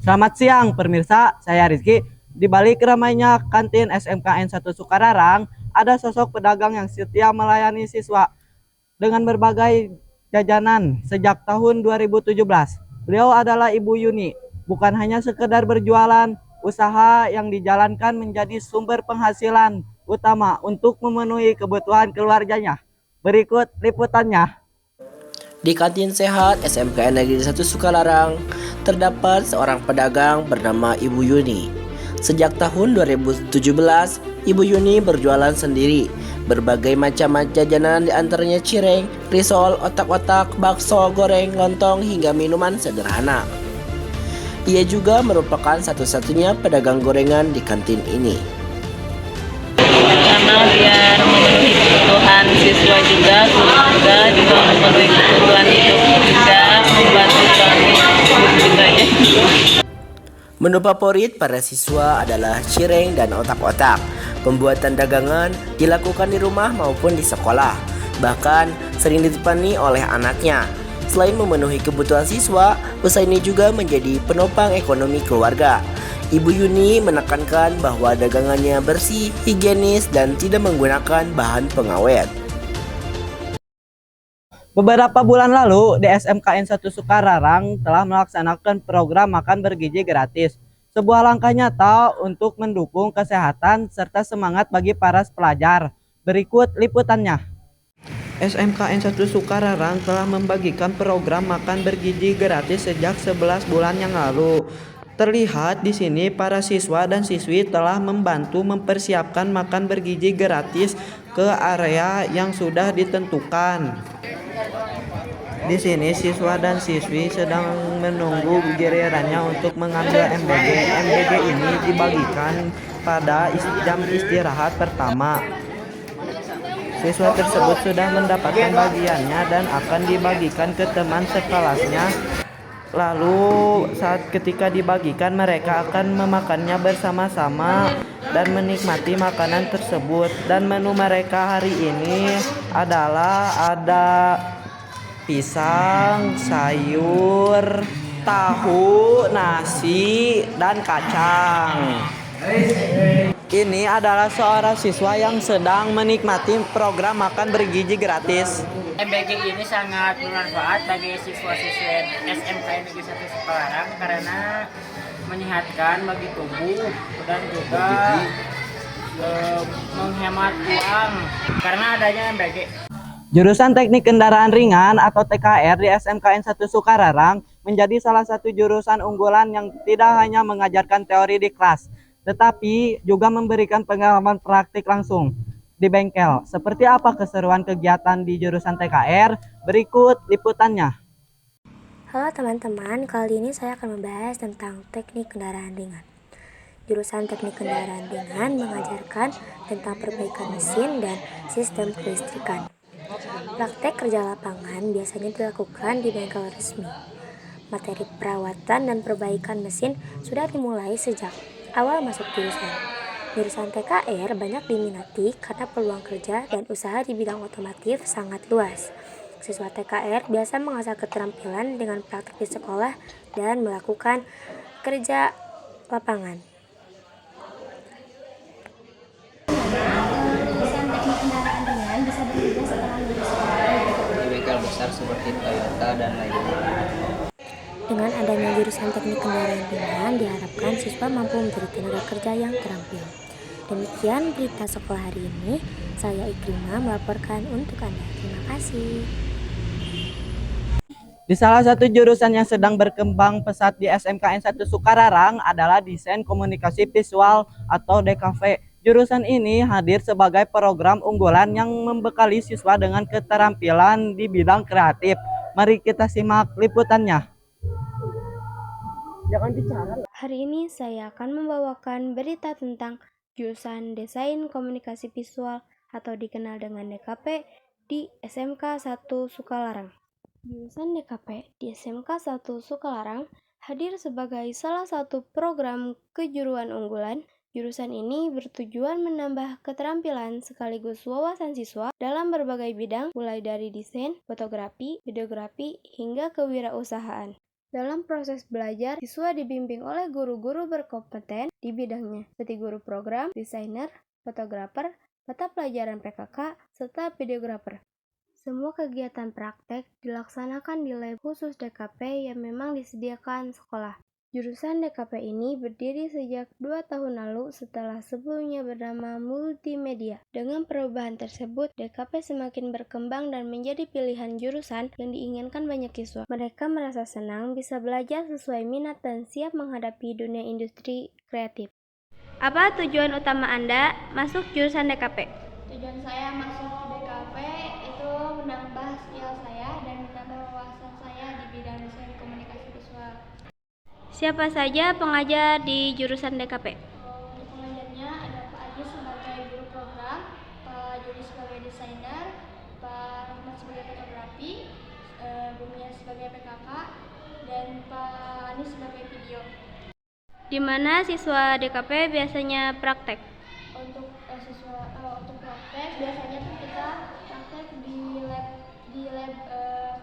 Selamat siang pemirsa, saya Rizky. Di balik ramainya kantin SMKN 1 Sukararang, ada sosok pedagang yang setia melayani siswa dengan berbagai jajanan sejak tahun 2017. Beliau adalah Ibu Yuni. Bukan hanya sekedar berjualan, usaha yang dijalankan menjadi sumber penghasilan utama untuk memenuhi kebutuhan keluarganya. Berikut liputannya. Di kantin sehat SMKN Negeri 1 Sukalarang, terdapat seorang pedagang bernama Ibu Yuni. Sejak tahun 2017, Ibu Yuni berjualan sendiri. Berbagai macam jajanan diantaranya cireng, risol, otak-otak, bakso, goreng, lontong, hingga minuman sederhana. Ia juga merupakan satu-satunya pedagang gorengan di kantin ini. Karena biar memenuhi kebutuhan siswa juga, juga memenuhi kebutuhan hidup juga, membantu kami juga ya. Menu favorit para siswa adalah cireng dan otak-otak. Pembuatan dagangan dilakukan di rumah maupun di sekolah, bahkan sering ditemani oleh anaknya. Selain memenuhi kebutuhan siswa, usaha ini juga menjadi penopang ekonomi keluarga. Ibu Yuni menekankan bahwa dagangannya bersih, higienis, dan tidak menggunakan bahan pengawet. Beberapa bulan lalu, di SMKN 1 Sukararang telah melaksanakan program makan bergizi gratis. Sebuah langkah nyata untuk mendukung kesehatan serta semangat bagi para pelajar. Berikut liputannya. SMKN 1 Sukararang telah membagikan program makan bergizi gratis sejak 11 bulan yang lalu. Terlihat di sini para siswa dan siswi telah membantu mempersiapkan makan bergizi gratis ke area yang sudah ditentukan. Di sini siswa dan siswi sedang menunggu gilirannya untuk mengambil MBG. MBG ini dibagikan pada jam istirahat pertama. Siswa tersebut sudah mendapatkan bagiannya dan akan dibagikan ke teman sekelasnya. Lalu ketika dibagikan mereka akan memakannya bersama-sama dan menikmati makanan tersebut. Dan menu mereka hari ini adalah ada pisang, sayur, tahu, nasi, dan kacang. Ini adalah seorang siswa yang sedang menikmati program makan bergizi gratis. MBG ini sangat bermanfaat bagi siswa-siswi SMKN Negeri 1 Sukararang karena menyehatkan bagi tubuh dan juga menghemat uang karena adanya MBG. Jurusan Teknik Kendaraan Ringan atau TKR di SMKN 1 Sukararang menjadi salah satu jurusan unggulan yang tidak hanya mengajarkan teori di kelas, tetapi juga memberikan pengalaman praktik langsung di bengkel. Seperti apa keseruan kegiatan di jurusan TKR? Berikut liputannya. Halo teman-teman, kali ini saya akan membahas tentang teknik kendaraan ringan. Jurusan teknik kendaraan ringan mengajarkan tentang perbaikan mesin dan sistem kelistrikan. Praktek kerja lapangan biasanya dilakukan di bengkel resmi. Materi perawatan dan perbaikan mesin sudah dimulai sejak awal masuk jurusan. Jurusan TKR banyak diminati karena peluang kerja dan usaha di bidang otomotif sangat luas. Siswa TKR biasa mengasah keterampilan dengan praktik di sekolah dan melakukan kerja lapangan. Jurusan teknik kendaraan ringan bisa bekerja setelah lulus sekolah di bengkel besar seperti Toyota dan lainnya. Dengan adanya jurusan teknik kendaraan ringan, diharapkan siswa mampu menjadi tenaga kerja yang terampil. Demikian berita sekolah hari ini. Saya Ikrimah melaporkan untuk Anda. Terima kasih. Di salah satu jurusan yang sedang berkembang pesat di SMKN 1 Sukararang adalah Desain Komunikasi Visual atau DKV. Jurusan ini hadir sebagai program unggulan yang membekali siswa dengan keterampilan di bidang kreatif. Mari kita simak liputannya. Hari ini saya akan membawakan berita tentang jurusan Desain Komunikasi Visual atau dikenal dengan DKP di SMK 1 Sukalarang. Jurusan DKP di SMK 1 Sukalarang hadir sebagai salah satu program kejuruan unggulan. Jurusan ini bertujuan menambah keterampilan sekaligus wawasan siswa dalam berbagai bidang mulai dari desain, fotografi, videografi, hingga kewirausahaan. Dalam proses belajar, siswa dibimbing oleh guru-guru berkompeten di bidangnya, seperti guru program, desainer, fotografer, mata pelajaran PKK, serta videografer. Semua kegiatan praktek dilaksanakan di lab khusus DKP yang memang disediakan sekolah. Jurusan DKP ini berdiri sejak 2 tahun lalu setelah sebelumnya bernama multimedia. Dengan perubahan tersebut, DKP semakin berkembang dan menjadi pilihan jurusan yang diinginkan banyak siswa. Mereka merasa senang bisa belajar sesuai minat dan siap menghadapi dunia industri kreatif. Apa tujuan utama Anda masuk jurusan DKP? Tujuan saya masuk DKP itu menambah skill saya dan menambah wawasan saya di bidang desain komunikasi visual. Siapa saja pengajar di jurusan DKP? Untuk pengajarnya ada Pak Aji sebagai guru program, Pak Jody sebagai desainer, Pak Rahmat sebagai fotografi, Bu Mia sebagai PKK, dan Pak Anis sebagai video. Di mana siswa DKP biasanya praktek? Untuk untuk praktek biasanya tuh kita praktek di lab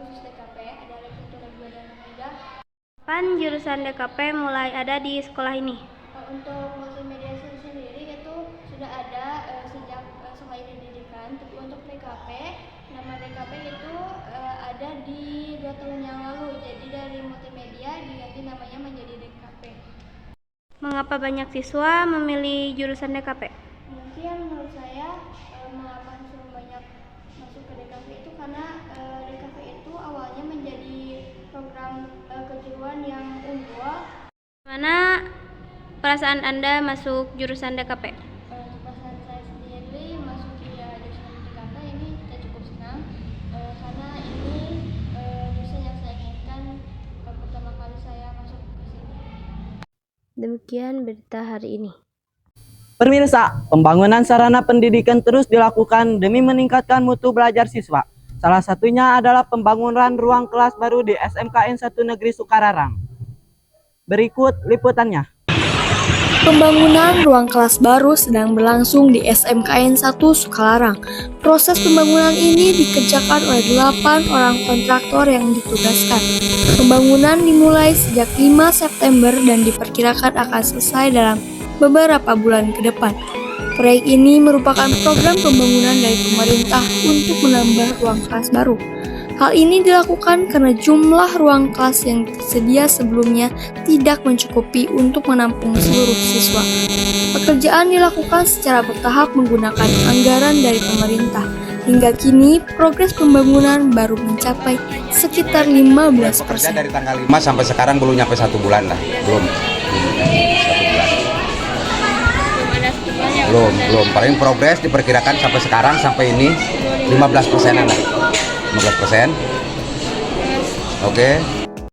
khusus DKP, ada lab 1, lab 2, dan lab 3. Kapan jurusan DKP mulai ada di sekolah ini? Untuk multimedia sendiri itu sudah ada sejak sekolah pendidikan, tapi untuk DKP, nama DKP itu ada di 2 tahun yang lalu, jadi dari multimedia diganti namanya menjadi DKP. Mengapa banyak siswa memilih jurusan DKP? Mungkin menurut saya mengapa siswa banyak masuk ke DKP itu karena DKP itu awalnya menjadi program kejuruan yang unggul. Mana perasaan Anda masuk jurusan DKP? Untuk perasaan saya sendiri masuk di jurusan DKP ini saya cukup senang karena ini jurusan yang saya inginkan pertama kali saya masuk ke sini. Demikian berita hari ini. Pemirsa, pembangunan sarana pendidikan terus dilakukan demi meningkatkan mutu belajar siswa. Salah satunya adalah pembangunan ruang kelas baru di SMKN 1 Negeri Sukararang. Berikut liputannya. Pembangunan ruang kelas baru sedang berlangsung di SMKN 1 Sukalarang. Proses pembangunan ini dikerjakan oleh 8 orang kontraktor yang ditugaskan. Pembangunan dimulai sejak 5 September dan diperkirakan akan selesai dalam beberapa bulan ke depan. Proyek ini merupakan program pembangunan dari pemerintah untuk menambah ruang kelas baru. Hal ini dilakukan karena jumlah ruang kelas yang tersedia sebelumnya tidak mencukupi untuk menampung seluruh siswa. Pekerjaan dilakukan secara bertahap menggunakan anggaran dari pemerintah. Hingga kini, progres pembangunan baru mencapai sekitar 15%. Dari tanggal 5 sampai sekarang belum nyampe 1 bulan lah, belum. Belum. Paling progres diperkirakan sampai sekarang sampai ini 15%-an lah. 15%. Oke.